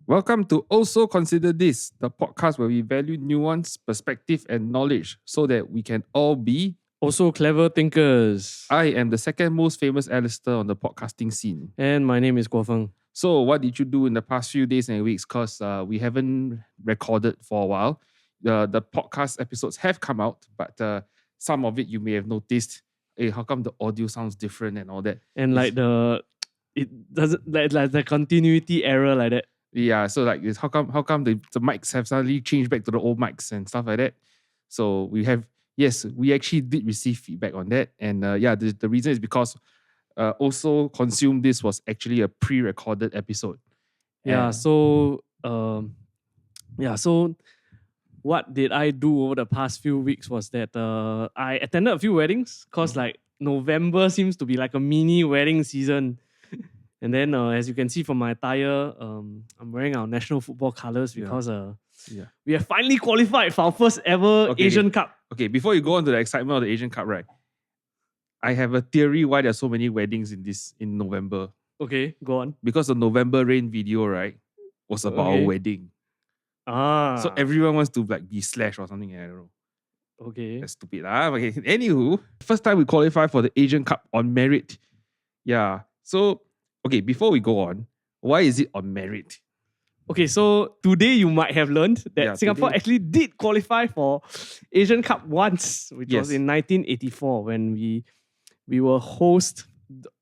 Welcome to Also Consider This, the podcast where we value nuance, perspective, and knowledge so that we can all be. Also clever thinkers. I am the second most famous Alastair on the podcasting scene. And my name is Guo Feng. So, what did you do in the past few days and weeks? Because we haven't recorded for a while. The podcast episodes have come out, but some of it you may have noticed. Hey, how come the audio sounds different and all that? And like it doesn't like the continuity error like that. Yeah, so like how come the mics have suddenly changed back to the old mics and stuff like that? So we actually did receive feedback on that, and the reason is because also Consume This was actually a pre-recorded episode. So what did I do over the past few weeks was that I attended a few weddings because like November seems to be like a mini wedding season. And then, as you can see from my attire, I'm wearing our national football colours because we have finally qualified for our first ever Asian Cup. Okay, before you go on to the excitement of the Asian Cup, right? I have a theory why there's so many weddings in November. Okay, go on. Because the November Rain video, right, was about our wedding. So everyone wants to like be slashed or something. I don't know. Okay. That's stupid. Okay. Anywho, first time we qualify for the Asian Cup on merit. Yeah. So, okay, before we go on, why is it on merit? Okay, so today you might have learned that Singapore actually did qualify for Asian Cup once, which was in 1984 when we were host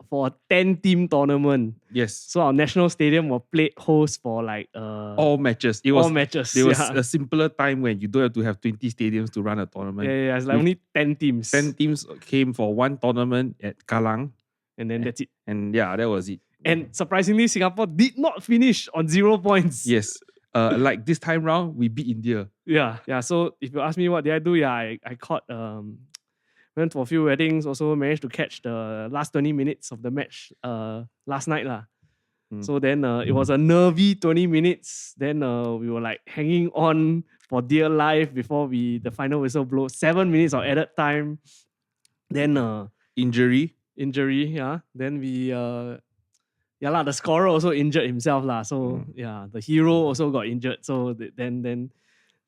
for a 10-team tournament. Yes. So our national stadium was played host for like all matches. All matches. There was a simpler time when you don't have to have 20 stadiums to run a tournament. Yeah, it's like only 10 teams. 10 teams came for one tournament at Kallang. And then that's it. And yeah, that was it. And surprisingly, Singapore did not finish on 0 points. Yes. Like this time round, we beat India. Yeah. So if you ask me what did I do, I caught went for a few weddings, also managed to catch the last 20 minutes of the match last night. So then it was a nervy 20 minutes. Then we were like hanging on for dear life before the final whistle blows. 7 minutes of added time. Then injury, yeah. Then we the scorer also injured himself So the hero also got injured. So then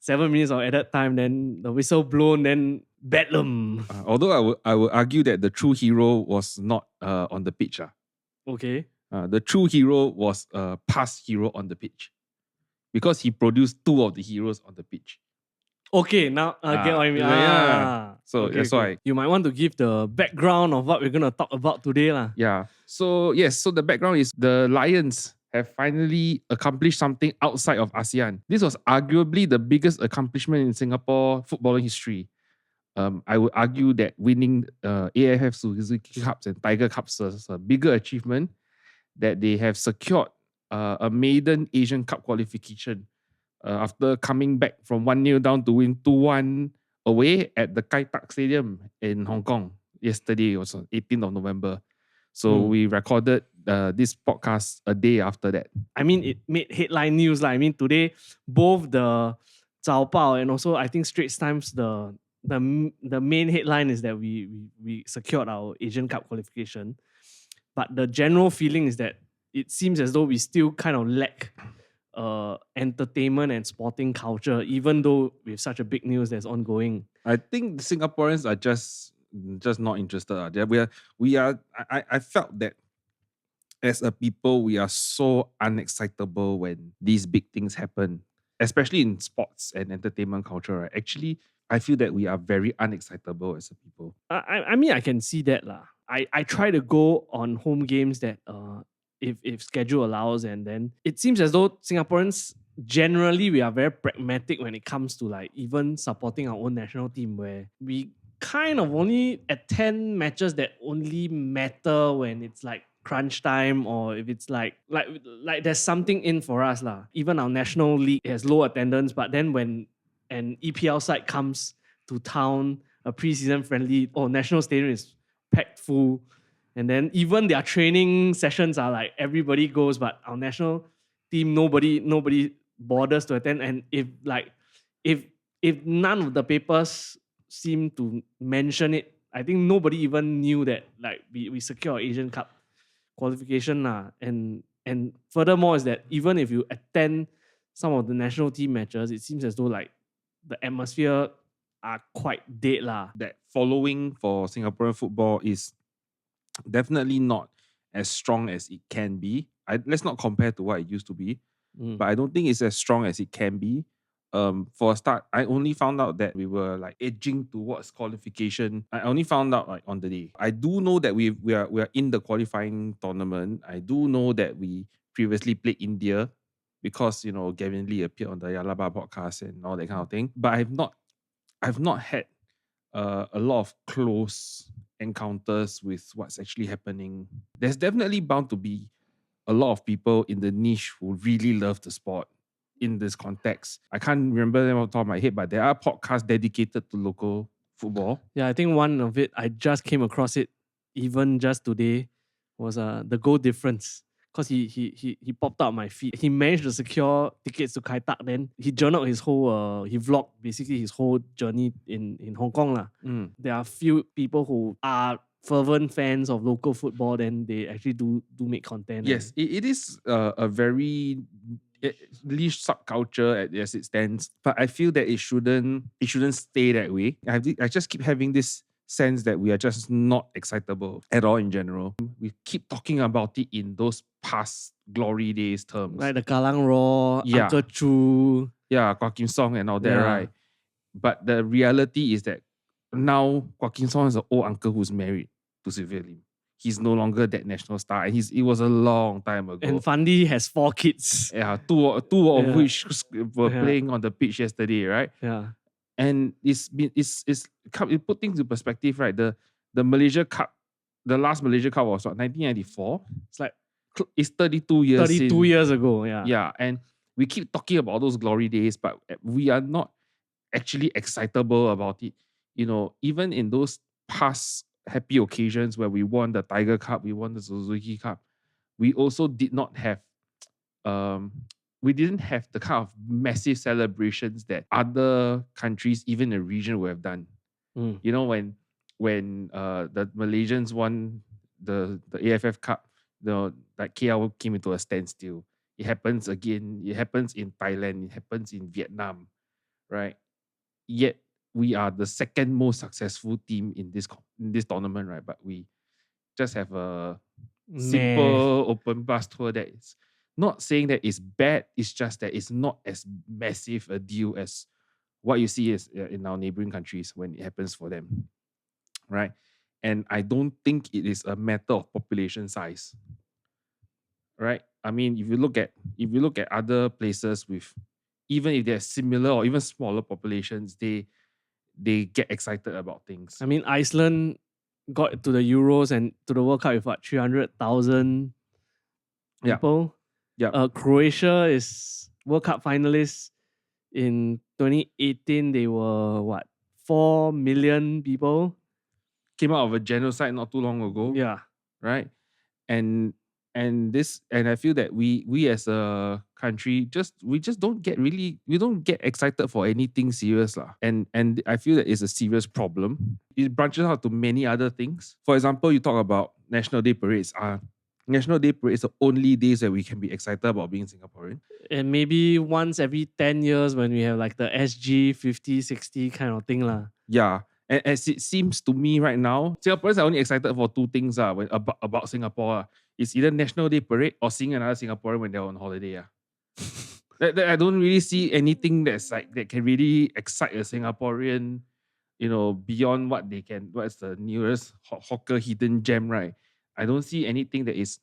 7 minutes of added time, then the whistle blown, then bedlam. Although I would argue that the true hero was not on the pitch. Okay. The true hero was a past hero on the pitch because he produced two of the heroes on the pitch. Okay, now I get what I mean. So that's why. You might want to give the background of what we're going to talk about today. Yeah. So the background is the Lions have finally accomplished something outside of ASEAN. This was arguably the biggest accomplishment in Singapore footballing history. I would argue that winning AFF Suzuki Cups and Tiger Cups is a bigger achievement, that they have secured a maiden Asian Cup qualification after coming back from 1-0 down to win 2-1 away at the Kai Tak Stadium in Hong Kong yesterday. It was on 18th of November. So we recorded this podcast a day after that. I mean, it made headline news. I mean, today, both the Zhao Bao and also I think Straits Times, the main headline is that we secured our Asian Cup qualification. But the general feeling is that it seems as though we still kind of lack entertainment and sporting culture, even though we have such a big news that's ongoing. I think the Singaporeans are just not interested. I felt that as a people, we are so unexcitable when these big things happen, especially in sports and entertainment culture. Right? Actually, I feel that we are very unexcitable as a people. I mean, I can see that. I try to go on home games that if schedule allows, and then it seems as though Singaporeans generally we are very pragmatic when it comes to like even supporting our own national team, where we kind of only attend matches that only matter when it's like crunch time, or if it's like there's something in for us. Even our national league has low attendance, but then when an EPL side comes to town, a pre-season friendly, national stadium is packed full. And then even their training sessions are like everybody goes, but our national team, nobody bothers to attend. And if none of the papers seem to mention it, I think nobody even knew that like we secured Asian Cup qualification. And And furthermore is that even if you attend some of the national team matches, it seems as though like the atmosphere are quite dead lah. That following for Singaporean football is definitely not as strong as it can be. Let's not compare to what it used to be, but I don't think it's as strong as it can be. For a start, I only found out that we were like edging towards qualification. I only found out like on the day. I do know that we are in the qualifying tournament. I do know that we previously played India because Gavin Lee appeared on the Yalaba podcast and all that kind of thing. But I've not had a lot of close encounters with what's actually happening. There's definitely bound to be a lot of people in the niche who really love the sport in this context. I can't remember them off the top of my head, but there are podcasts dedicated to local football. Yeah, I think one of it, I just came across it even just today, was the goal difference. Because he popped out my feed. He managed to secure tickets to Kai Tak. Then he journaled his whole, he vlogged basically his whole journey in Hong Kong lah. There are few people who are fervent fans of local football, then they actually do make content. Yes, it is a very niche subculture as it stands, but I feel that it shouldn't stay that way. I just keep having this sense that we are just not excitable at all in general. We keep talking about it in those past glory days terms. Like the Kallang Raw, Uncle Chu. Yeah, Kwak Kim Song and all that, right? But the reality is that now Kwak Kim Song is an old uncle who's married to Sylvia Lim. He's no longer that national star. And it was a long time ago. And Fandi has 4 kids. Yeah, two of which were playing on the pitch yesterday, right? Yeah. And it put things in perspective, right? The Malaysia Cup, the last Malaysia Cup was what, 1994? It's like it's 32 years 32 years ago, yeah. Yeah, and we keep talking about those glory days, but we are not actually excitable about it. Even in those past happy occasions where we won the Tiger Cup, we won the Suzuki Cup, we also did not have we didn't have the kind of massive celebrations that other countries, even the region, would have done. When the Malaysians won the AFF Cup, like KL came into a standstill. It happens again. It happens in Thailand. It happens in Vietnam, right? Yet we are the second most successful team in this tournament, right? But we just have a simple open bus tour that is not saying that it's bad. It's just that it's not as massive a deal as what you see is in our neighboring countries when it happens for them, right? And I don't think it is a matter of population size, right? I mean, if you look at other places with, even if they're similar or even smaller populations, they get excited about things. I mean, Iceland got to the Euros and to the World Cup with what, 300,000 people? Yeah. Croatia is World Cup finalists. In 2018, they were what, 4 million people? Came out of a genocide not too long ago. Yeah. Right? And I feel that we as a country we don't get excited for anything serious lah. And I feel that it's a serious problem. It branches out to many other things. For example, you talk about National Day parades. National Day parades are the only days that we can be excited about being Singaporean. And maybe once every 10 years when we have like the SG 50, 60 kind of thing lah. Yeah. And as it seems to me right now, Singaporeans are only excited for 2 things about Singapore. It's either National Day parade or seeing another Singaporean when they're on holiday. I don't really see anything that can really excite a Singaporean, beyond what's the nearest hawker hidden gem, right? I don't see anything that is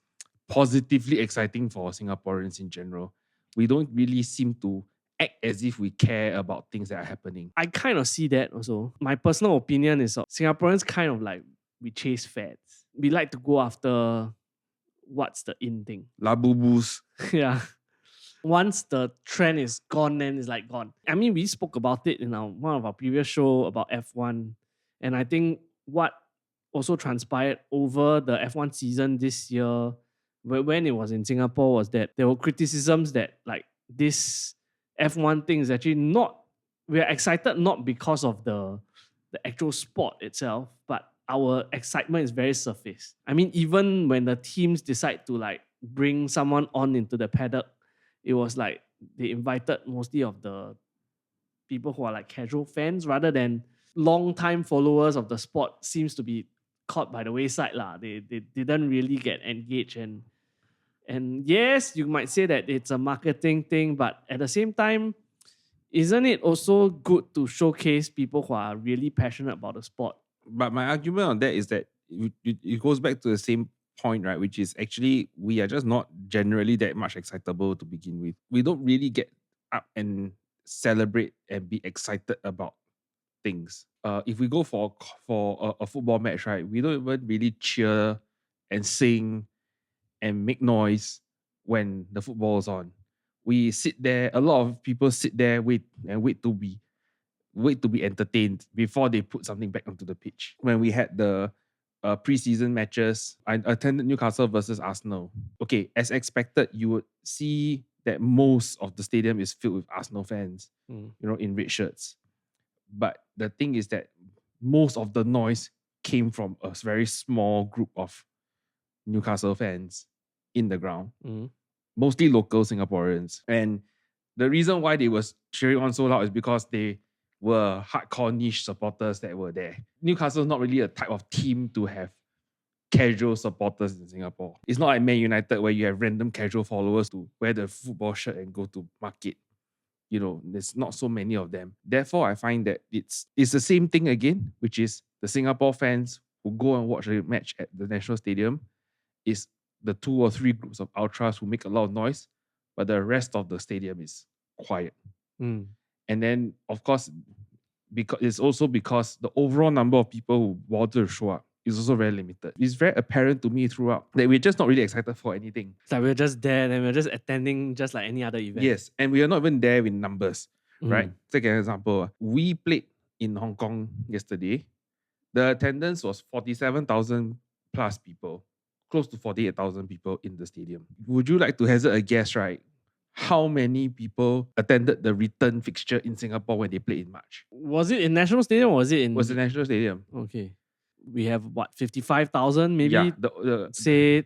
positively exciting for Singaporeans in general. We don't really seem to act as if we care about things that are happening. I kind of see that also. My personal opinion is Singaporeans kind of like, we chase fads. We like to go after what's the in thing. Labubus. Yeah. Once the trend is gone, then it's like gone. I mean, we spoke about it in one of our previous show about F1. And I think what also transpired over the F1 season this year, when it was in Singapore, was that there were criticisms that like this F1 thing is actually not, we're excited not because of the actual sport itself, but our excitement is very surface. I mean, even when the teams decide to like bring someone on into the paddock, it was like they invited mostly of the people who are like casual fans rather than long-time followers of the sport. Seems to be caught by the wayside lah. They didn't really get engaged, and yes, you might say that it's a marketing thing, but at the same time, isn't it also good to showcase people who are really passionate about the sport? But my argument on that is that it goes back to the same point, right? Which is actually we are just not generally that much excitable to begin with. We don't really get up and celebrate and be excited about things. If we go for a football match, right, we don't even really cheer and sing and make noise when the football is on. We sit there. A lot of people sit there, wait to be entertained before they put something back onto the pitch. When we had the preseason matches, I attended Newcastle versus Arsenal. Okay, as expected, you would see that most of the stadium is filled with Arsenal fans, in red shirts. But the thing is that most of the noise came from a very small group of Newcastle fans in the ground, mostly local Singaporeans. And the reason why they were cheering on so loud is because they were hardcore niche supporters that were there. Newcastle is not really a type of team to have casual supporters in Singapore. It's not like Man United where you have random casual followers to wear the football shirt and go to market. There's not so many of them. Therefore, I find that it's the same thing again, which is the Singapore fans who go and watch the match at the National Stadium is the 2 or 3 groups of ultras who make a lot of noise, but the rest of the stadium is quiet. And then, of course, because the overall number of people who bother to show up is also very limited. It's very apparent to me throughout that we're just not really excited for anything. It's like we're just there and we're just attending just like any other event. Yes, and we are not even there with numbers, right? Take an example. We played in Hong Kong yesterday. The attendance was 47,000 plus people, close to 48,000 people in the stadium. Would you like to hazard a guess, right? How many people attended the return fixture in Singapore when they played in March? Was it in National Stadium or was it in... It was the National Stadium. Okay. We have, 55,000 maybe? Yeah, say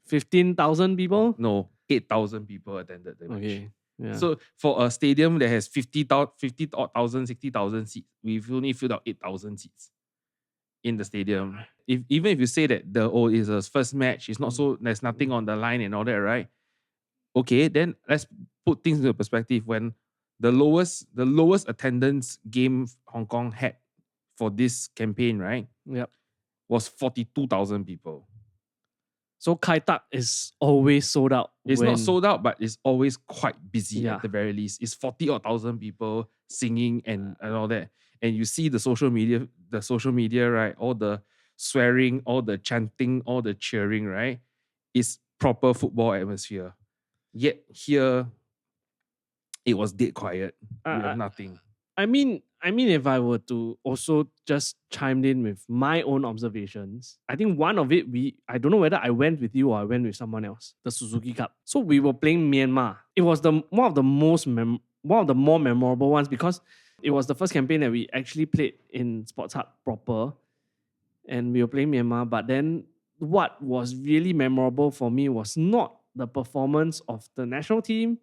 15,000 people? No, 8,000 people attended the match. Okay. Yeah. So for a stadium that has 50,000, 60,000 seats, we've only filled out 8,000 seats in the stadium. Even if you say that it's a first match, it's not so there's nothing on the line and all that, right? Okay, then let's put things into perspective. When the lowest attendance game Hong Kong had for this campaign, right? Yep. Was 42,000 people. So Kai Tak is always sold out. It's not sold out, but it's always quite busy at the very least. It's 40,000 people singing and all that. And you see the social media, right? All the swearing, all the chanting, all the cheering, right? It's proper football atmosphere. Yet here, it was dead quiet. We have nothing. I mean, if I were to also just chime in with my own observations, I think one of it, I don't know whether I went with you or I went with someone else, the Suzuki Cup. So we were playing Myanmar. It was one of the more memorable ones because it was the first campaign that we actually played in Sports Hub proper, and we were playing Myanmar. But then what was really memorable for me was not the performance of the national team,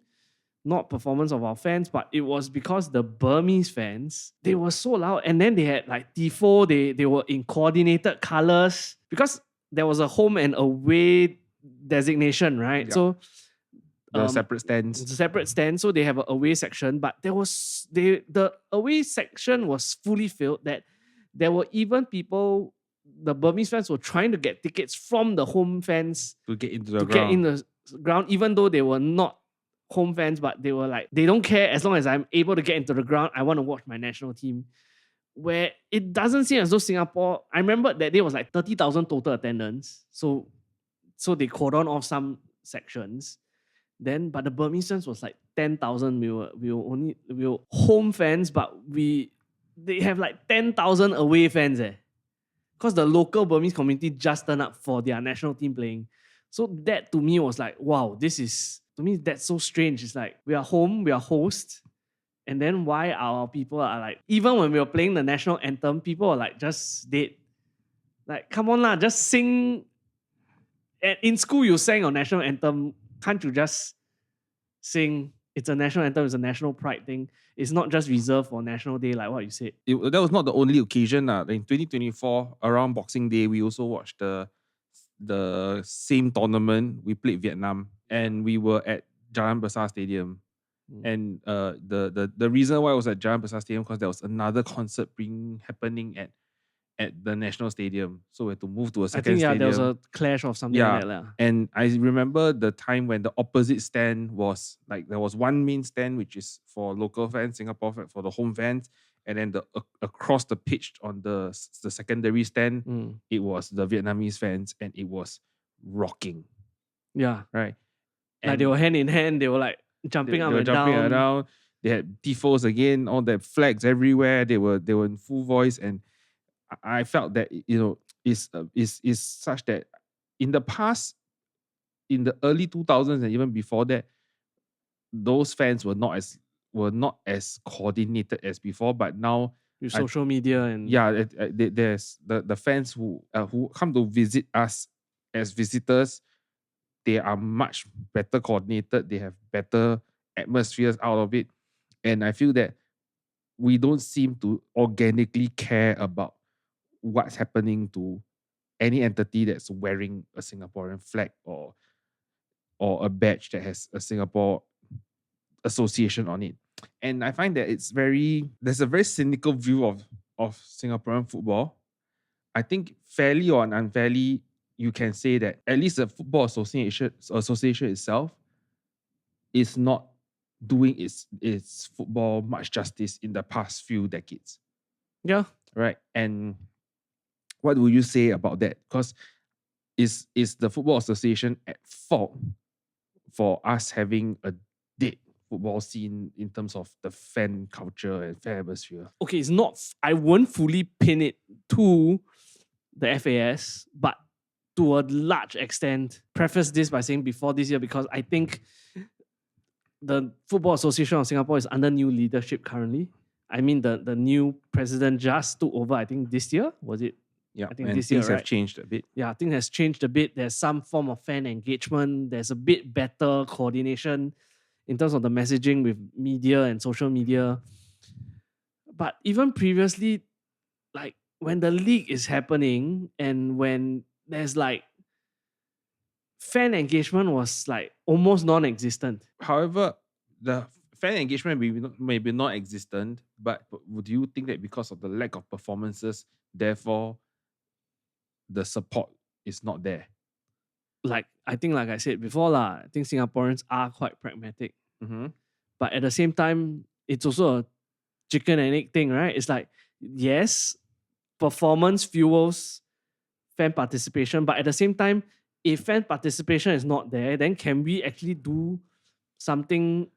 not performance of our fans, but it was because the Burmese fans, they were so loud. And then they had like tifo, they were in coordinated colors because there was a home and away designation, right? Yeah. So separate stands. It's a separate stand, so they have an away section, but the away section was fully filled that there were even people, the Burmese fans were trying to get tickets from the home fans to get into get in the ground, even though they were not home fans, but they were like, they don't care as long as I'm able to get into the ground. I want to watch my national team. Where it doesn't seem as though Singapore, I remember that day was like 30,000 total attendance. So they cordoned off some sections. Then, but the Burmese fans was like 10,000. We were home fans, but they have like 10,000 away fans. Because the local Burmese community just turned up for their national team playing. So that to me was like, wow, to me, that's so strange. It's like, we are home, we are host. And then why our people are like, even when we were playing the national anthem, people are like just dead. Like, come on lah, just sing in school you sang our national anthem. Can't you just sing? It's a national anthem. It's a national pride thing. It's not just reserved for National Day, like what you said. That was not the only occasion. In 2024, around Boxing Day, we also watched the same tournament. We played Vietnam, and we were at Jalan Besar Stadium. And the reason why I was at Jalan Besar Stadium because there was another concert happening at the National Stadium. So we had to move to a second stadium. There was a clash of something like that. And I remember the time when the opposite stand was like, there was one main stand, which is for local fans, Singapore for the home fans. And then across the pitch on the secondary stand, it was the Vietnamese fans, and it was rocking. Yeah. Right. And like they were hand in hand. They were like jumping up and down. Around. They had tifos again, all the flags everywhere. They were in full voice, and I felt that is such that in the past, in the early 2000s and even before that, those fans were not as coordinated as before. But now with social media and there's the fans who come to visit us as visitors. They are much better coordinated. They have better atmospheres out of it, and I feel that we don't seem to organically care about what's happening to any entity that's wearing a Singaporean flag or a badge that has a Singapore association on it. And I find that there's a very cynical view of Singaporean football. I think fairly or unfairly, you can say that at least the Football Association itself is not doing its football much justice in the past few decades. Yeah. Right. And what would you say about that? Because is the Football Association at fault for us having a dead football scene in terms of the fan culture and fan atmosphere? Okay, it's not. I won't fully pin it to the FAS, but to a large extent, preface this by saying before this year, because I think the Football Association of Singapore is under new leadership currently. I mean, the new president just took over, I think this year, was it? Yeah, I think and this year, things have changed a bit. Yeah, things has changed a bit. There's some form of fan engagement. There's a bit better coordination in terms of the messaging with media and social media. But even previously, like when the league is happening and when there's like fan engagement was like almost non-existent. However, the fan engagement may be non-existent, but would you think that because of the lack of performances, therefore the support is not there? Like I think, like I said before, I think Singaporeans are quite pragmatic. Mm-hmm. But at the same time, it's also a chicken and egg thing, right? It's like, yes, performance fuels fan participation, but at the same time, if fan participation is not there, then can we actually do something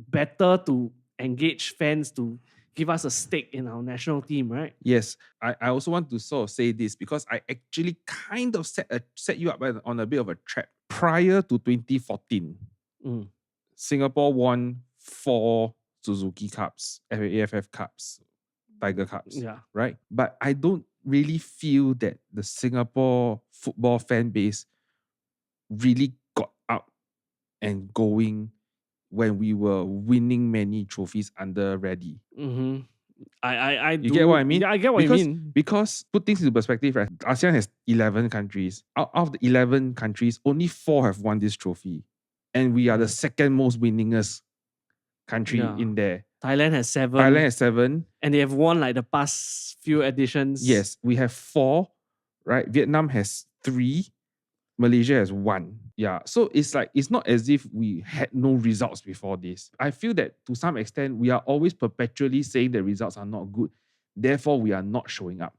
better to engage fans to give us a stake in our national team, right? Yes. I also want to sort of say this because I actually kind of set you up on a bit of a trap. Prior to 2014, Singapore won 4 Suzuki Cups, AFF Cups, Tiger Cups, right? But I don't really feel that the Singapore football fan base really got up and going when we were winning many trophies under Reddy. Mm-hmm. You get what I mean? Yeah, I get what you mean. Because put things into perspective, right? ASEAN has 11 countries. Out of the 11 countries, only 4 have won this trophy. And we are the second most winningest country in there. Thailand has 7. And they have won like the past few editions. Yes, we have 4, right? Vietnam has 3. Malaysia has 1. Yeah. So it's like, it's not as if we had no results before this. I feel that to some extent, we are always perpetually saying the results are not good. Therefore, we are not showing up.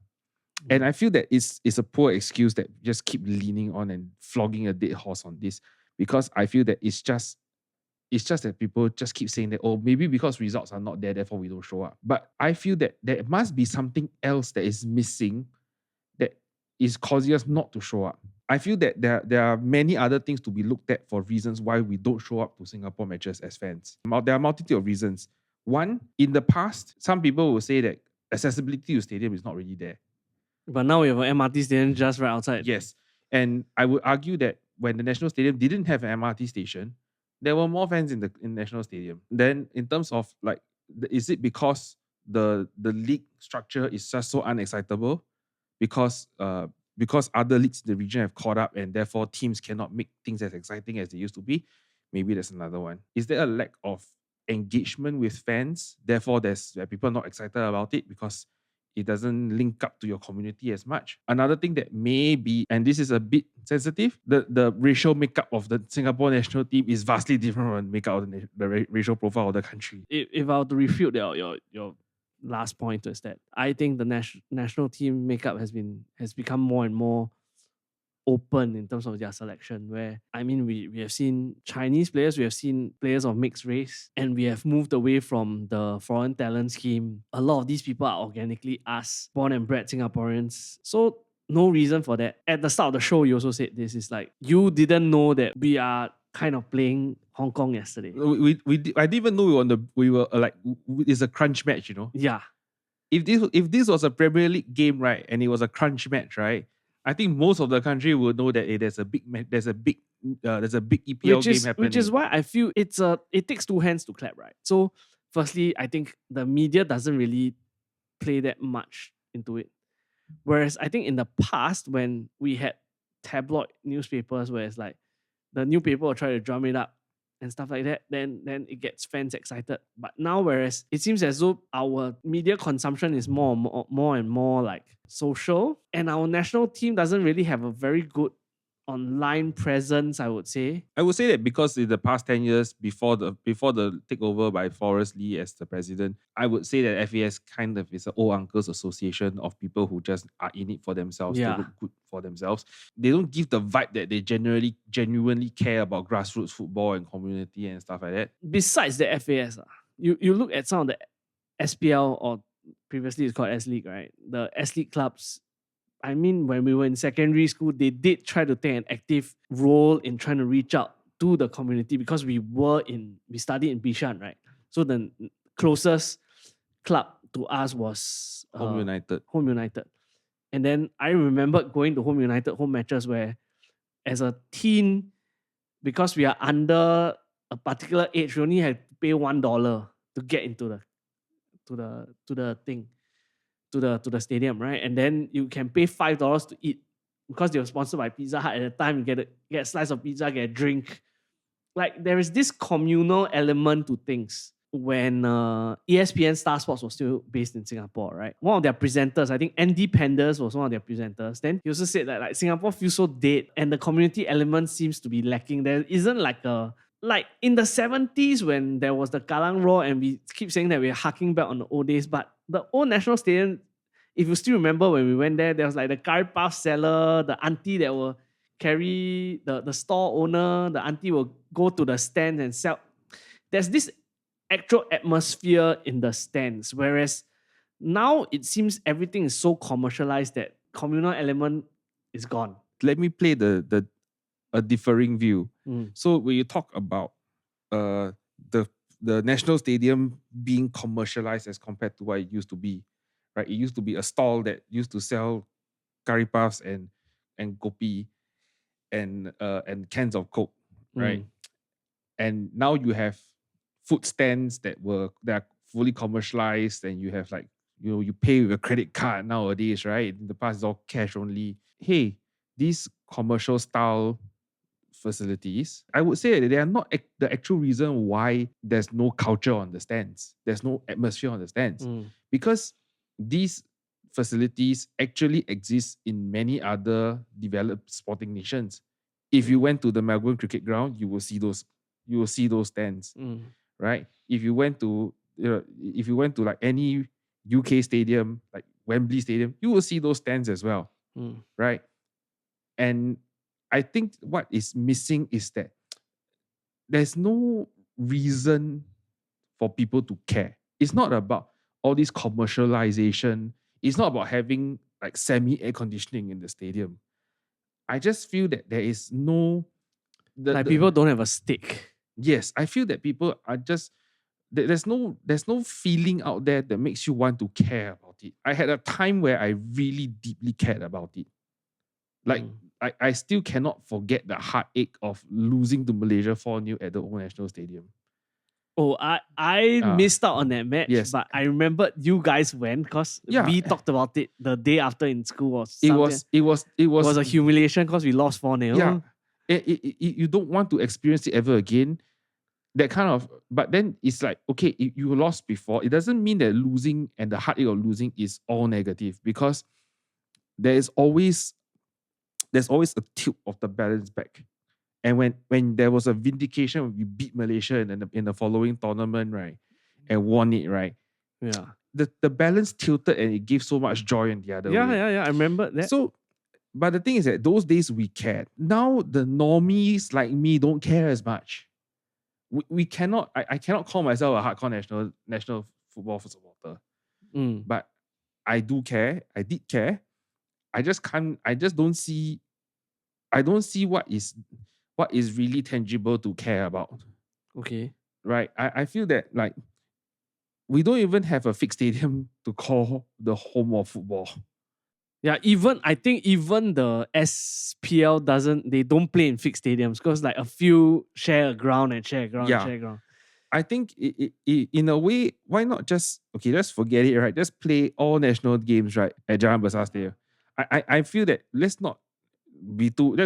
And I feel that it's a poor excuse that just keep leaning on and flogging a dead horse on this. Because I feel that it's just that people just keep saying that, oh, maybe because results are not there, therefore we don't show up. But I feel that there must be something else that is missing that is causing us not to show up. I feel that there are many other things to be looked at for reasons why we don't show up to Singapore matches as fans. There are a multitude of reasons. One, in the past, some people will say that accessibility to stadium is not really there. But now we have an MRT stadium just right outside. Yes. And I would argue that when the National Stadium didn't have an MRT station, there were more fans in the National Stadium. Then in terms of like, is it because the league structure is just so unexcitable? Because other leagues in the region have caught up and therefore teams cannot make things as exciting as they used to be? Maybe that's another one. Is there a lack of engagement with fans? Therefore, people not excited about it because it doesn't link up to your community as much. Another thing that may be, and this is a bit sensitive, the racial makeup of the Singapore national team is vastly different from the makeup of the racial profile of the country. If I were to refute your last point, is that I think the national team makeup has become more and more open in terms of their selection, where I mean we have seen Chinese players, we have seen players of mixed race, and we have moved away from the foreign talent scheme. A lot of these people are organically us, born and bred Singaporeans. So no reason for that. At the start of the show, you also said this is like you didn't know that we are kind of playing Hong Kong yesterday. I didn't even know we were like it's a crunch match, you know. Yeah. If this was a Premier League game, right, and it was a crunch match, right, I think most of the country would know that there's a big EPL game happening. Which is why I feel it takes two hands to clap, right? So firstly, I think the media doesn't really play that much into it. Whereas I think in the past, when we had tabloid newspapers where it's like the newspaper will try to drum it up and stuff like that, then it gets fans excited. But now, whereas it seems as though our media consumption is more and more like social, and our national team doesn't really have a very good online presence, I would say. I would say that because in the past 10 years before the takeover by Forrest Lee as the president, I would say that FAS kind of is an old uncles association of people who just are in it for themselves, to look good for themselves. They don't give the vibe that they genuinely care about grassroots football and community and stuff like that. Besides the FAS, you look at some of the SPL, or previously it's called S-League, right? The S-League clubs, I mean, when we were in secondary school, they did try to take an active role in trying to reach out to the community because we studied in Bishan, right? So the closest club to us was Home United. And then I remember going to Home United home matches where, as a teen, because we are under a particular age, we only had to pay $1 to get into the stadium, right? And then you can pay $5 to eat because they were sponsored by Pizza Hut at the time. You get a slice of pizza, get a drink. Like there is this communal element to things. When ESPN Star Sports was still based in Singapore, right? One of their presenters, I think Andy Penders was one of their presenters. Then he also said that like Singapore feels so dead and the community element seems to be lacking. There isn't like in the 70s when there was the Kallang Roar and we keep saying that we're harking back on the old days, but the old National Stadium, if you still remember when we went there was like the curry puff seller, the auntie that will carry the store owner, the auntie will go to the stand and sell. There's this actual atmosphere in the stands, whereas now it seems everything is so commercialized that communal element is gone. Let me play a differing view. So when you talk about the National Stadium being commercialized as compared to what it used to be, right? It used to be a stall that used to sell curry puffs and kopi and cans of Coke, right? And now you have food stands that are fully commercialized, and you have like, you know, you pay with a credit card nowadays, right? In the past, it's all cash only. Hey, these commercial style facilities, I would say that they are not the actual reason why there's no culture on the stands. There's no atmosphere on the stands. Because these facilities actually exist in many other developed sporting nations. If you went to the Melbourne Cricket Ground, you will see those stands. Right? If you went to like any UK stadium, like Wembley Stadium, you will see those stands as well. Right? And I think what is missing is that there's no reason for people to care. It's not about all this commercialization. It's not about having like semi-air conditioning in the stadium. I just feel that there is no... people don't have a stake. Yes, I feel that people are just... There's no feeling out there that makes you want to care about it. I had a time where I really deeply cared about it. Like I still cannot forget the heartache of losing to Malaysia 4-0 at the Old National Stadium. Oh, I missed out on that match, yes. but I remembered you guys went because we talked about it the day after in school or something. It was a humiliation because we lost 4-0. Yeah. You don't want to experience it ever again. That kind of, but then it's like, okay, you lost before. It doesn't mean that losing and the heartache of losing is all negative, because there's always a tilt of the balance back. And when there was a vindication when we beat Malaysia in the following tournament, right, and won it, right, Yeah. the balance tilted and it gave so much joy in the other way. Yeah. I remember that. So, but the thing is that those days we cared. Now the normies like me don't care as much. We cannot. I cannot call myself a hardcore national football supporter, but I do care. I did care. I just can't. I just don't see. I don't see what is really tangible to care about. Okay. Right. I feel that like we don't even have a fixed stadium to call the home of football. Yeah, I think even the SPL they don't play in fixed stadiums because like a few share a ground and share a ground and share a ground. I think in a way, why not just, okay, let's forget it, right? Just play all national games, right, at Jalan Besar Stadium. I feel that let's not be too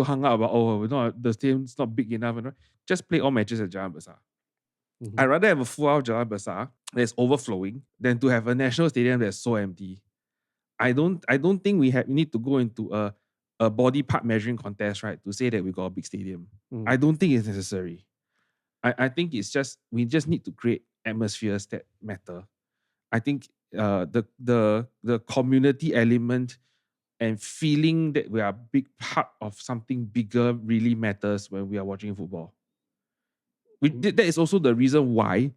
hung up about, the stadium's not big enough. Right? Just play all matches at Jalan Besar. I'd rather have a full out Jalan Besar that's overflowing than to have a national stadium that's so empty. I don't think we need to go into a body part measuring contest, right, to say that we got a big stadium. I don't think it's necessary. I think it's just, we just need to create atmospheres that matter. I think the community element and feeling that we are a big part of something bigger really matters when we are watching football. That is also the reason why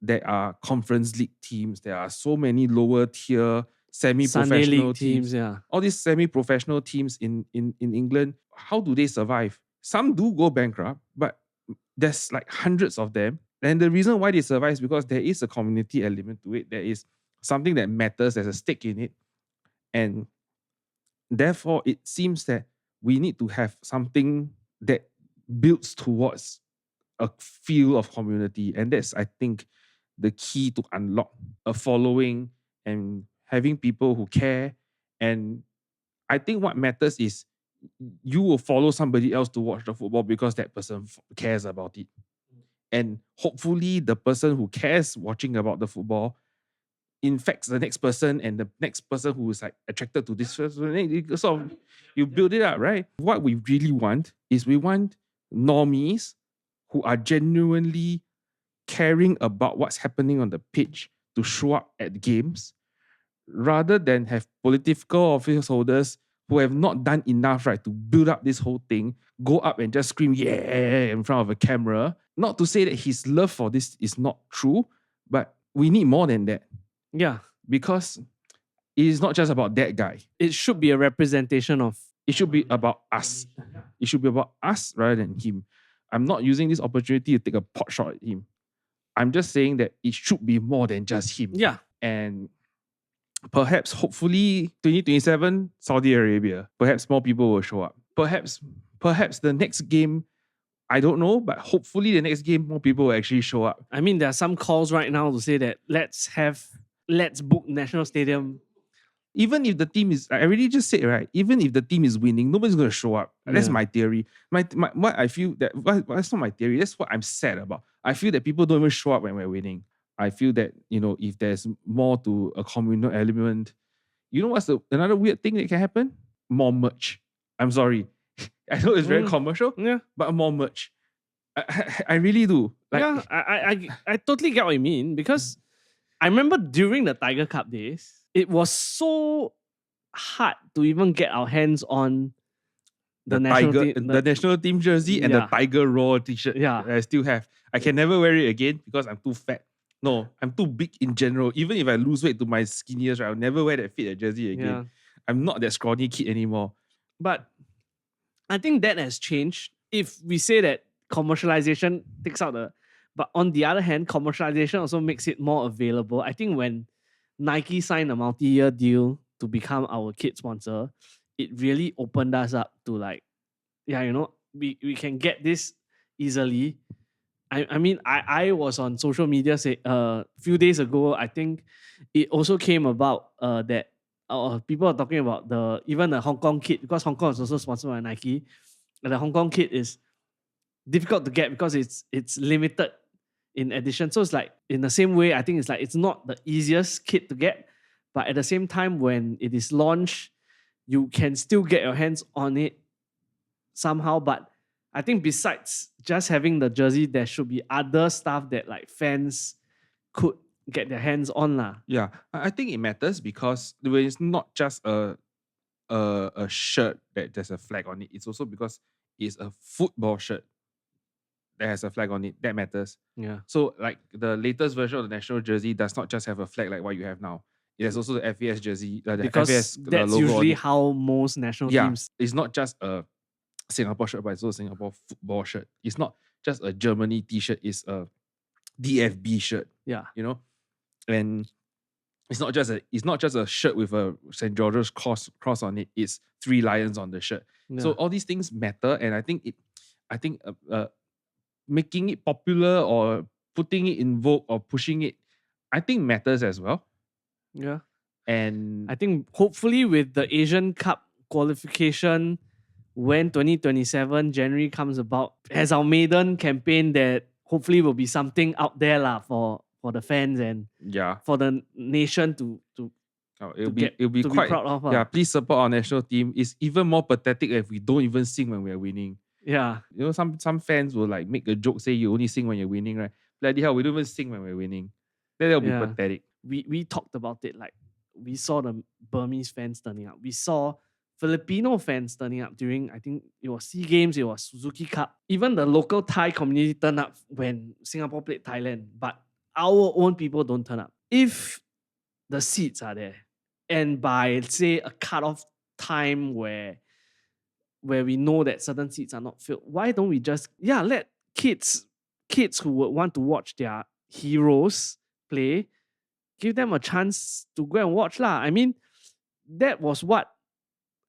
there are conference league teams. There are so many lower tier semi-professional teams. Yeah. All these semi-professional teams in England, how do they survive? Some do go bankrupt, but there's like hundreds of them. And the reason why they survive is because there is a community element to it. There is something that matters. There's a stake in it. And therefore, it seems that we need to have something that builds towards a feel of community. And that's, I think, the key to unlock a following and having people who care. And I think what matters is you will follow somebody else to watch the football because that person cares about it. And hopefully the person who cares watching about the football infects the next person, and the next person who is like attracted to this person. Sort of, you build it up, right? What we really want is we want normies who are genuinely caring about what's happening on the pitch to show up at games, rather than have political office holders who have not done enough, right, to build up this whole thing, go up and just scream, yeah, in front of a camera. Not to say that his love for this is not true, but we need more than that. Yeah. Because it is not just about that guy. It should be a representation of... It should be about us. It should be about us rather than him. I'm not using this opportunity to take a pot shot at him. I'm just saying that it should be more than just him. Yeah. And perhaps, hopefully, 2027, Saudi Arabia, perhaps more people will show up. Perhaps the next game, I don't know, but hopefully the next game, more people will actually show up. I mean, there are some calls right now to say that let's book National Stadium. Even if the team is, I already just said, right, even if the team is winning, nobody's going to show up. That's my theory. What I feel that, that's not my theory, that's what I'm sad about. I feel that people don't even show up when we're winning. I feel that, if there's more to a communal element, what's another weird thing that can happen? More merch. I'm sorry. I know it's very commercial, but more merch. I really do. I totally get what you mean, because I remember during the Tiger Cup days, it was so hard to even get our hands on the national team jersey and the Tiger Raw t-shirt that I still have. I can never wear it again because I'm too fat. No, I'm too big in general. Even if I lose weight to my skinny years, right, I'll never wear that fit jersey again. Yeah. I'm not that scrawny kid anymore. But I think that has changed. If we say that commercialization takes out but on the other hand, commercialization also makes it more available. I think when Nike signed a multi-year deal to become our kit sponsor, it really opened us up to like, we can get this easily. I mean, I was on social media few days ago. I think it also came about that people are talking about even the Hong Kong kit, because Hong Kong is also sponsored by Nike. And the Hong Kong kit is difficult to get because it's limited in edition. So it's like in the same way, I think it's like it's not the easiest kit to get, but at the same time, when it is launched, you can still get your hands on it somehow. But I think besides just having the jersey, there should be other stuff that like fans could get their hands on lah. Yeah, I think it matters because it's not just a shirt that there's a flag on it. It's also because it's a football shirt that has a flag on it. That matters. Yeah. So like the latest version of the national jersey does not just have a flag like what you have now. It has also the FAS jersey, the Because FAS that's logo usually on it. how most national teams. It's not just a Singapore shirt, but it's also a Singapore football shirt. It's not just a Germany t-shirt, it's a DFB shirt. Yeah. You know? And it's not just a shirt with a St. George's cross on it. It's 3 lions on the shirt. Yeah. So all these things matter, and I think making it popular or putting it in vogue or pushing it, I think matters as well. Yeah. And I think hopefully with the Asian Cup qualification, when 2027 January comes about, as our maiden campaign, that hopefully will be something out there lah for the fans and for the nation to it'll be quite proud of. Yeah, please support our national team. It's even more pathetic if we don't even sing when we're winning. Yeah. You know, some fans will like make a joke, say you only sing when you're winning, right? Bloody hell, we don't even sing when we're winning. That'll be pathetic. We talked about it, like we saw the Burmese fans turning up. We saw Filipino fans turning up during, I think it was SEA Games, it was Suzuki Cup. Even the local Thai community turned up when Singapore played Thailand, but our own people don't turn up. If the seats are there, and by say a cut-off time where we know that certain seats are not filled, why don't we just let kids who would want to watch their heroes play, give them a chance to go and watch lah. I mean, that was what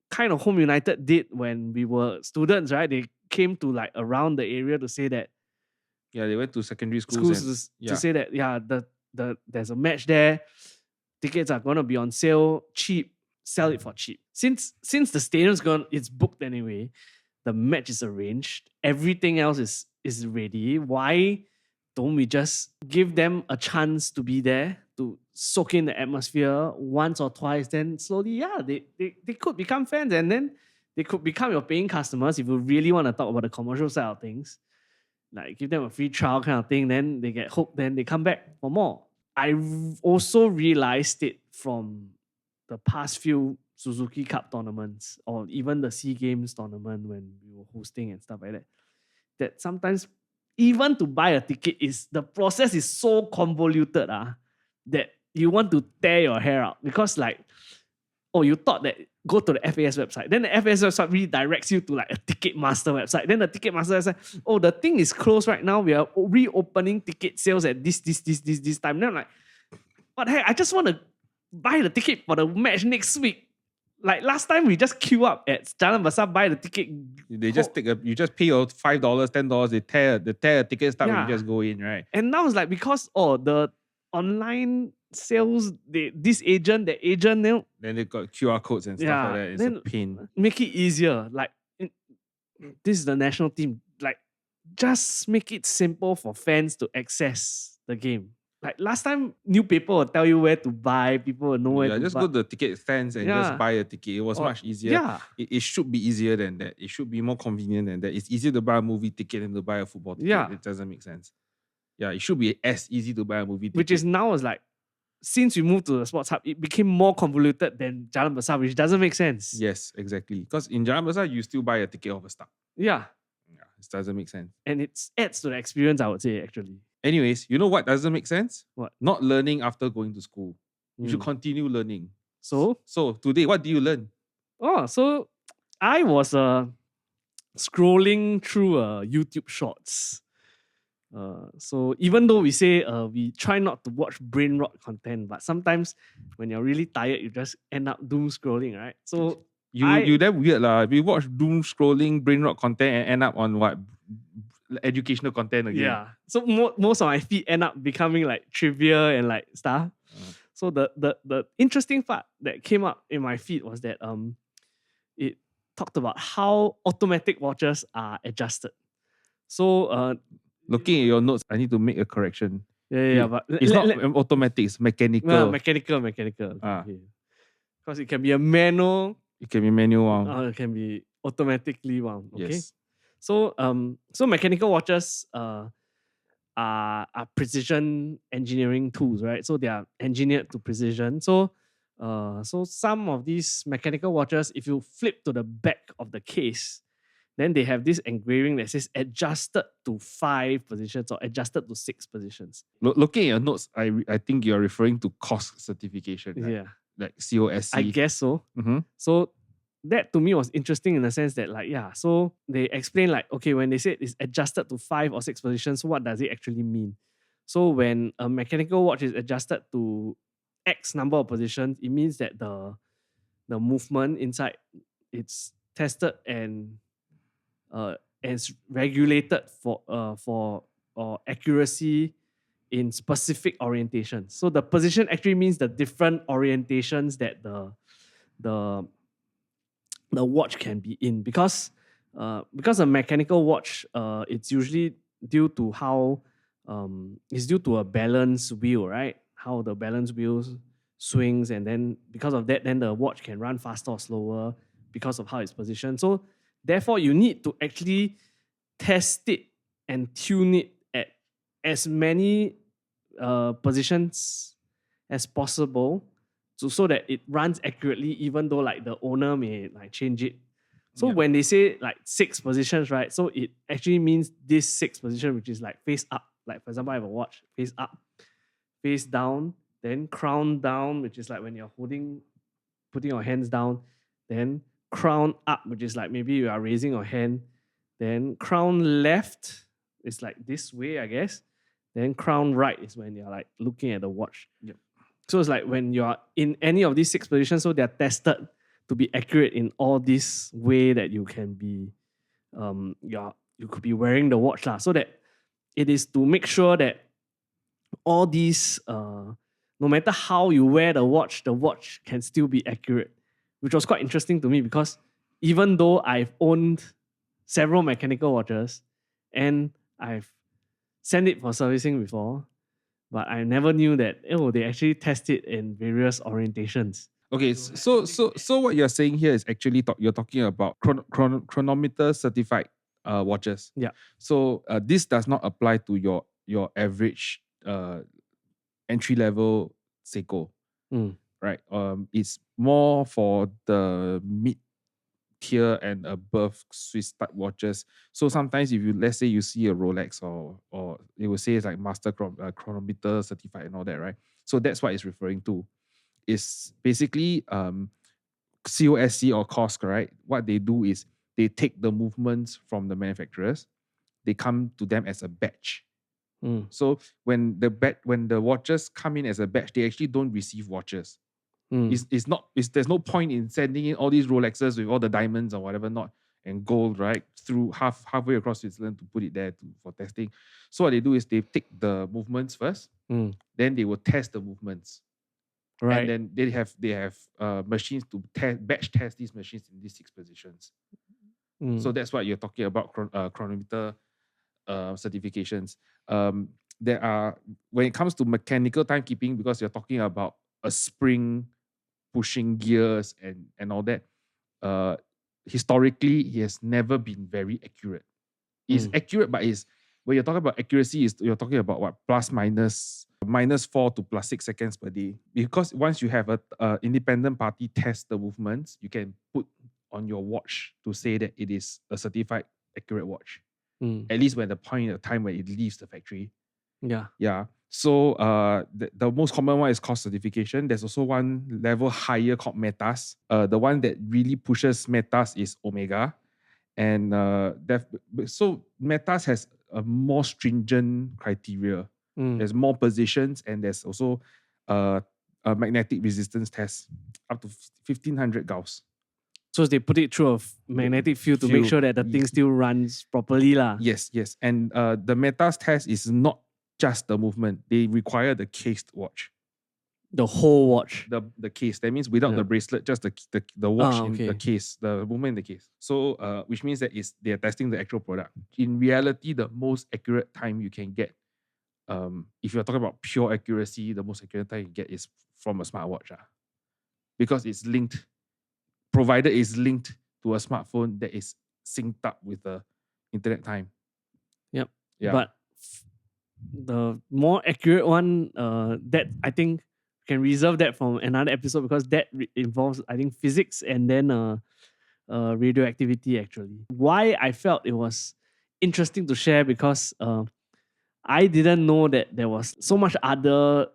kind of Home United did when we were students, right? They came to like around the area to say that. Yeah, they went to secondary schools to say that there's a match there. Tickets are gonna be on sale, cheap. Sell it for cheap. Since the stadium's it's booked anyway. The match is arranged. Everything else is ready. Why don't we just give them a chance to be there, to soak in the atmosphere once or twice? Then slowly, they could become fans, and then they could become your paying customers if you really want to talk about the commercial side of things. Like give them a free trial kind of thing, then they get hooked, then they come back for more. I also realized it from the past few Suzuki Cup tournaments, or even the SEA Games tournament when we were hosting and stuff like that, that sometimes even to buy a ticket, the process is so convoluted that you want to tear your hair out, because like, you thought that go to the FAS website, then the FAS website redirects you to like a Ticketmaster website, then the Ticketmaster website, the thing is closed right now, we are reopening ticket sales at this time. Then I'm like, what the heck, I just want to buy the ticket for the match next week. Like last time, we just queue up at Jalan Besar, buy the ticket. They just you just pay your $5, $10. They tear a ticket stub and you just go in, right? And now it's like, because the online sales, this agent, that agent, then they got QR codes and stuff like that. It's a pain. Make it easier. Like this is the national team. Like just make it simple for fans to access the game. Like last time, new people will tell you where to buy. People will know where to buy. Just go to the ticket stands and just buy a ticket. It was much easier. Yeah. It should be easier than that. It should be more convenient than that. It's easier to buy a movie ticket than to buy a football ticket. Yeah. It doesn't make sense. Yeah, it should be as easy to buy a movie ticket. Which is now is like, since we moved to the Sports Hub, it became more convoluted than Jalan Besar, which doesn't make sense. Yes, exactly. Because in Jalan Besar, you still buy a ticket off a start. Yeah. It doesn't make sense. And it adds to the experience, I would say, actually. Anyways, you know what doesn't make sense? What? Not learning after going to school. You should continue learning. So today, what do you learn? So I was scrolling through YouTube Shorts. So even though we say we try not to watch brain rot content, but sometimes when you're really tired, you just end up doom scrolling, right? So You that weird lah. We watch doom scrolling brain rot content and end up on what educational content again. Yeah. So most of my feed end up becoming like trivia and like stuff. So the interesting part that came up in my feed was that it talked about how automatic watches are adjusted. So Looking at your notes, I need to make a correction. but It's not automatic, it's mechanical. mechanical. Because it can be a manual. It can be manual wound. It can be automatically wound. Okay. Yes. So mechanical watches are precision engineering tools, right? So they are engineered to precision. So some of these mechanical watches, if you flip to the back of the case, then they have this engraving that says adjusted to 5 positions or adjusted to 6 positions. Looking at your notes, I think you're referring to COSC certification, right? Yeah. Like COSC. I guess so. Mm-hmm. So that to me was interesting in the sense that so they explain like, okay, when they say it's adjusted to 5 or 6 positions, what does it actually mean? So when a mechanical watch is adjusted to X number of positions, it means that the movement inside it's tested and it's regulated for accuracy in specific orientations. So the position actually means the different orientations that the watch can be in, because a mechanical watch it's usually due to how it's due to a balance wheel, right? How the balance wheel swings, and then because of that, then the watch can run faster or slower because of how it's positioned. So therefore, you need to actually test it and tune it at as many positions as possible, so that it runs accurately, even though like the owner may like change it. So when they say like 6 positions, right? So it actually means this 6 position, which is like face up. Like for example, I have a watch, face up, face down, then crown down, which is like when you're putting your hands down, then crown up, which is like maybe you are raising your hand, then crown left is like this way, I guess. Then crown right is when you're like looking at the watch. Yep. So it's like when you are in any of these 6 positions, so they're tested to be accurate in all this way that you can be, you could be wearing the watch lah. So that it is to make sure that all these, no matter how you wear the watch can still be accurate, which was quite interesting to me, because even though I've owned several mechanical watches and I've sent it for servicing before, but I never knew that they actually test it in various orientations. Okay, so what you're saying here is actually you're talking about chronometer certified watches. Yeah. So this does not apply to your average entry level Seiko, right? It's more for the mid tier and above Swiss type watches. So sometimes if let's say you see a Rolex or it will say it's like master chronometer certified and all that, right? So that's what it's referring to. It's basically COSC or COSC, right? What they do is they take the movements from the manufacturers, they come to them as a batch. So when the watches come in as a batch, they actually don't receive watches. There's no point in sending in all these Rolexes with all the diamonds or whatever not and gold, right, through halfway across Switzerland to put it there for testing. So what they do is they take the movements first, then they will test the movements. Right. And then they have machines to batch test these machines in these 6 positions. So that's what you're talking about, chronometer certifications. There are, when it comes to mechanical timekeeping, because you're talking about a spring pushing gears and all that, historically it has never been very accurate. It's accurate, but when you're talking about accuracy, you're talking about what, -4 to +6 seconds per day. Because once you have a independent party test the movements, you can put on your watch to say that it is a certified accurate watch. At least when the point of time when it leaves the factory. Yeah. So the most common one is COSC certification. There's also one level higher called METAS. The one that really pushes METAS is Omega. And so METAS has a more stringent criteria. There's more positions, and there's also a magnetic resistance test up to 1500 Gauss. So they put it through a magnetic field to make sure that the thing still runs properly lah. Yes. And the METAS test is not just the movement. They require the cased watch. The whole watch. The case. That means without the bracelet, just the watch in the case, the movement in the case. So which means that they are testing the actual product. In reality, the most accurate time you can get, if you're talking about pure accuracy, the most accurate time you get is from a smartwatch. Because it's linked, provided it's linked to a smartphone that is synced up with the internet time. Yep. Yeah. But the more accurate one, that I think can reserve that from another episode because that involves, I think, physics and then radioactivity actually. Why I felt it was interesting to share because I didn't know that there was so much other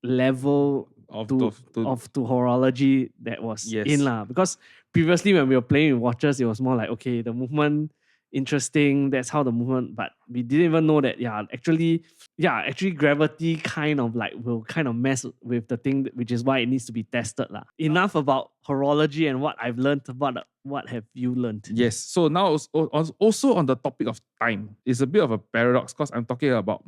level to horology that was in lah. Because previously when we were playing with watches, it was more like, okay, the movement interesting, that's how the movement, but we didn't even know that actually gravity kind of like will kind of mess with the thing, which is why it needs to be tested lah. Enough about horology and what I've learned. What have you learned? Yes, so now also on the topic of time, it's a bit of a paradox because I'm talking about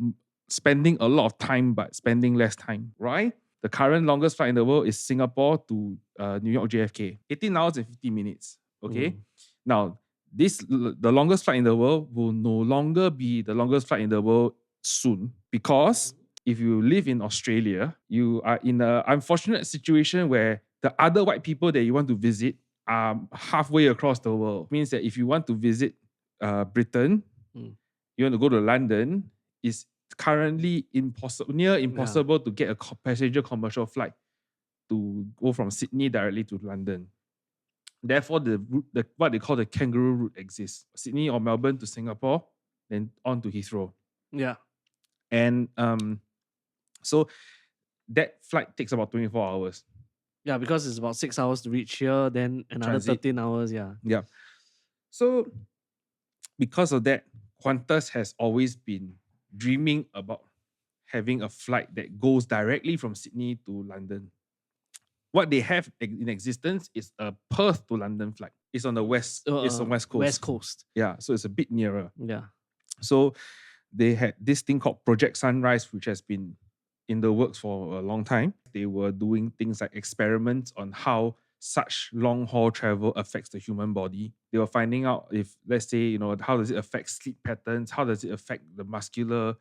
spending a lot of time but spending less time, right? The current longest flight in the world is Singapore to New York JFK, 18 hours and 50 minutes. Okay, now the longest flight in the world will no longer be the longest flight in the world soon, because if you live in Australia, you are in an unfortunate situation where the other white people that you want to visit are halfway across the world. It means that if you want to visit Britain, you want to go to London, it's currently near impossible to get a passenger commercial flight to go from Sydney directly to London. Therefore, the what they call the kangaroo route exists. Sydney or Melbourne to Singapore, then on to Heathrow. Yeah. And so that flight takes about 24 hours. Yeah, because it's about 6 hours to reach here, then another transit. 13 hours, Yeah. So because of that, Qantas has always been dreaming about having a flight that goes directly from Sydney to London. What they have in existence is a Perth to London flight. It's on the west. It's on West Coast. West Coast. Yeah, so it's a bit nearer. Yeah. So they had this thing called Project Sunrise, which has been in the works for a long time. They were doing things like experiments on how such long-haul travel affects the human body. They were finding out if, let's say, how does it affect sleep patterns? How does it affect the muscular?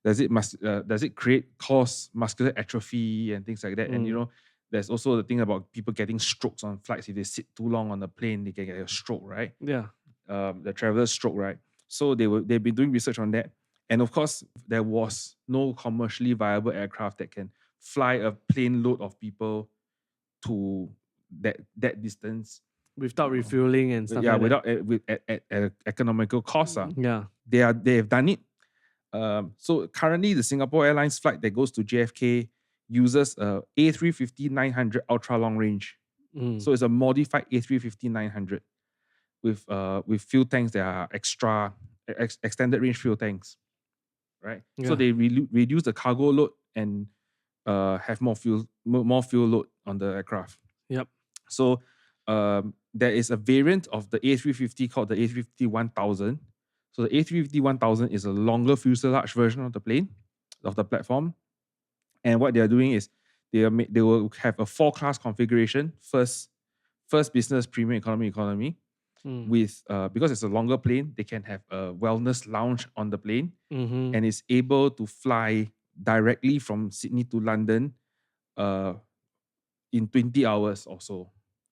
Does it cause muscular atrophy and things like that? And there's also the thing about people getting strokes on flights. If they sit too long on the plane, they can get a stroke, right? Yeah. The traveler's stroke, right? So they've been doing research on that. And of course, there was no commercially viable aircraft that can fly a plane load of people to that distance without refueling and stuff. Yeah, like at economical cost. Yeah. They have done it. So currently, the Singapore Airlines flight that goes to JFK uses a A350-900 ultra long range. So it's a modified A350-900 with fuel tanks that are extended range fuel tanks, right? Yeah. So they reduce the cargo load and have more fuel load on the aircraft. Yep. So there is a variant of the A350 called the A350-1000. So the A350-1000 is a longer fuselage version of the plane, of the platform. And what they are doing is they will have a 4-class configuration: first business, premium, economy. With because it's a longer plane, they can have a wellness lounge on the plane, and it's able to fly directly from Sydney to London in 20 hours or so.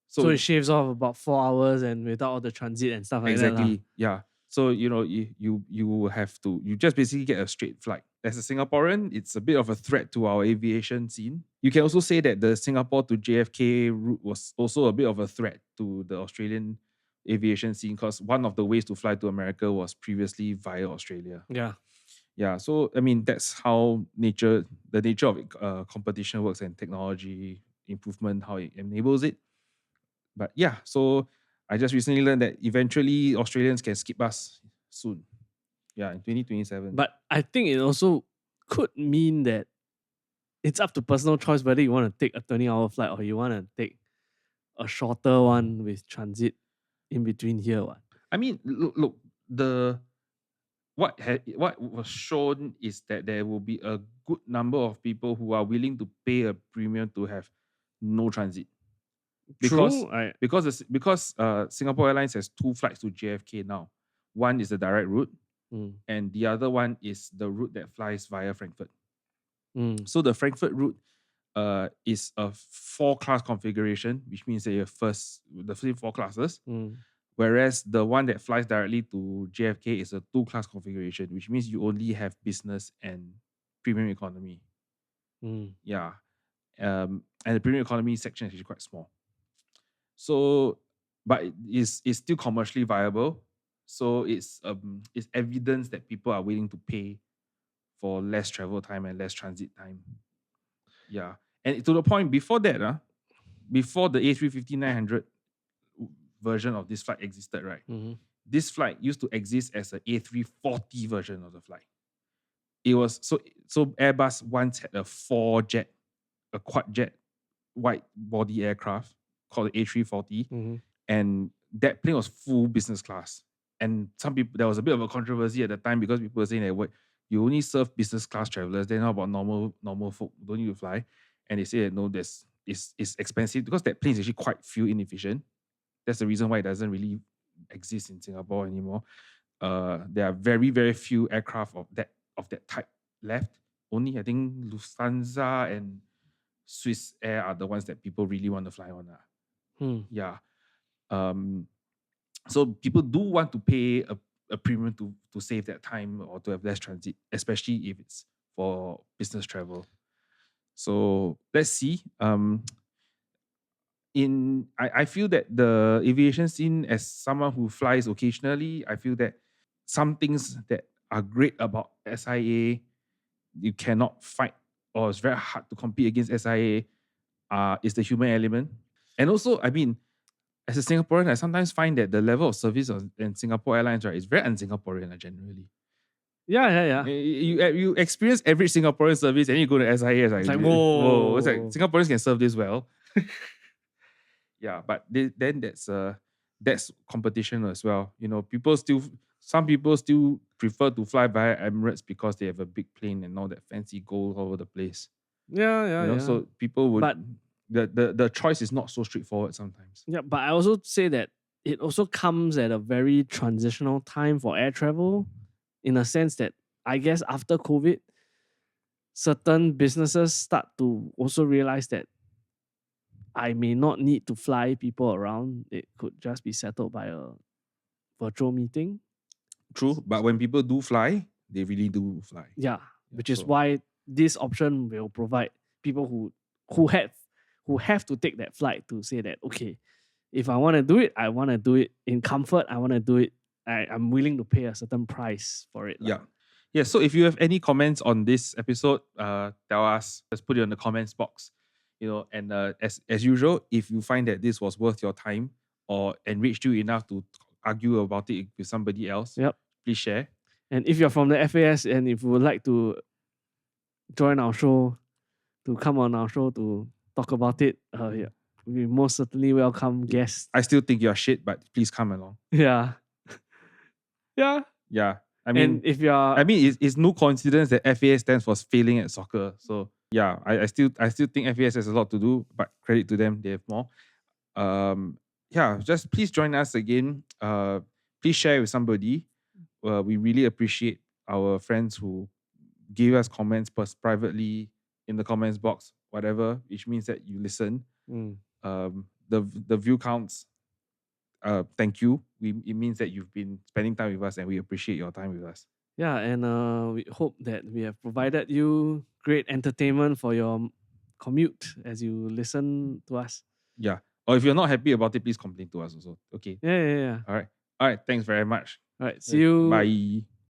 So it shaves off about 4 hours and without all the transit and stuff like that. Exactly. Yeah. So you have to just basically get a straight flight. As a Singaporean, it's a bit of a threat to our aviation scene. You can also say that the Singapore to JFK route was also a bit of a threat to the Australian aviation scene, because one of the ways to fly to America was previously via Australia. Yeah. Yeah. So I mean, that's how the nature of competition works and technology improvement, how it enables it. But yeah, so I just recently learned that eventually Australians can skip us soon. Yeah, in 2027. But I think it also could mean that it's up to personal choice whether you want to take a 20-hour flight or you want to take a shorter one with transit in between here. What? I mean, look, what was shown is that there will be a good number of people who are willing to pay a premium to have no transit. Because True. because Singapore Airlines has 2 flights to JFK now. One is the direct route, and the other one is the route that flies via Frankfurt. So the Frankfurt route is a 4-class configuration, which means that you have the first 4 classes. Whereas the one that flies directly to JFK is a 2-class configuration, which means you only have business and premium economy. Yeah. And the premium economy section is actually quite small. So, but it's still commercially viable. So it's evidence that people are willing to pay for less travel time and less transit time. Yeah. And to the point, before that, before the A350-900 version of this flight existed, right? This flight used to exist as an A340 version of the flight. It was so Airbus once had a quad jet wide body aircraft called the A340, and that plane was full business class. And there was a bit of a controversy at the time because people were saying that you only serve business class travelers, then how about normal folk don't need to fly? And they say that no, it's expensive because that plane is actually quite fuel inefficient. That's the reason why it doesn't really exist in Singapore anymore. There are very, very few aircraft of that type left. Only I think Lufthansa and Swiss Air are the ones that people really want to fly on. Yeah. So people do want to pay a premium to save that time or to have less transit, especially if it's for business travel. So let's see. I feel that the aviation scene, as someone who flies occasionally, I feel that some things that are great about SIA, you cannot fight, or it's very hard to compete against SIA, is the human element. And also, I mean, as a Singaporean, I sometimes find that the level of service in Singapore Airlines, right, is very un-Singaporean generally. Yeah. You experience every Singaporean service and you go to SIA, it's like whoa. It's like Singaporeans can serve this well. Yeah, but then that's competition as well. You know, some people still prefer to fly via Emirates because they have a big plane and all that fancy gold all over the place. Yeah. So people would, but the choice is not so straightforward sometimes. Yeah, but I also say that it also comes at a very transitional time for air travel, in a sense that I guess after COVID, certain businesses start to also realize that I may not need to fly people around. It could just be settled by a virtual meeting. True, but when people do fly, they really do fly. Yeah, which is why this option will provide people who have to take that flight to say that, okay, if I want to do it, I want to do it in comfort. I want to do it. I'm willing to pay a certain price for it. Yeah. So if you have any comments on this episode, tell us. Just put it in the comments box. And as usual, if you find that this was worth your time or enriched you enough to argue about it with somebody else, please share. And if you're from the FAS and if you would like to join our show, to come on our show to talk about it, we most certainly welcome guests. I still think you're shit, but please come along. Yeah. I mean, it's no coincidence that FAS stands for failing at soccer. So yeah, I still think FAS has a lot to do, but credit to them, they have more. Just please join us again. Please share with somebody. We really appreciate our friends who give us comments privately in the comments box, whatever, which means that you listen. The view counts. Thank you. It means that you've been spending time with us and we appreciate your time with us. Yeah, and we hope that we have provided you great entertainment for your commute as you listen to us. Yeah. Or if you're not happy about it, please complain to us also. Okay. Yeah. All right. Thanks very much. All right. See you. Bye.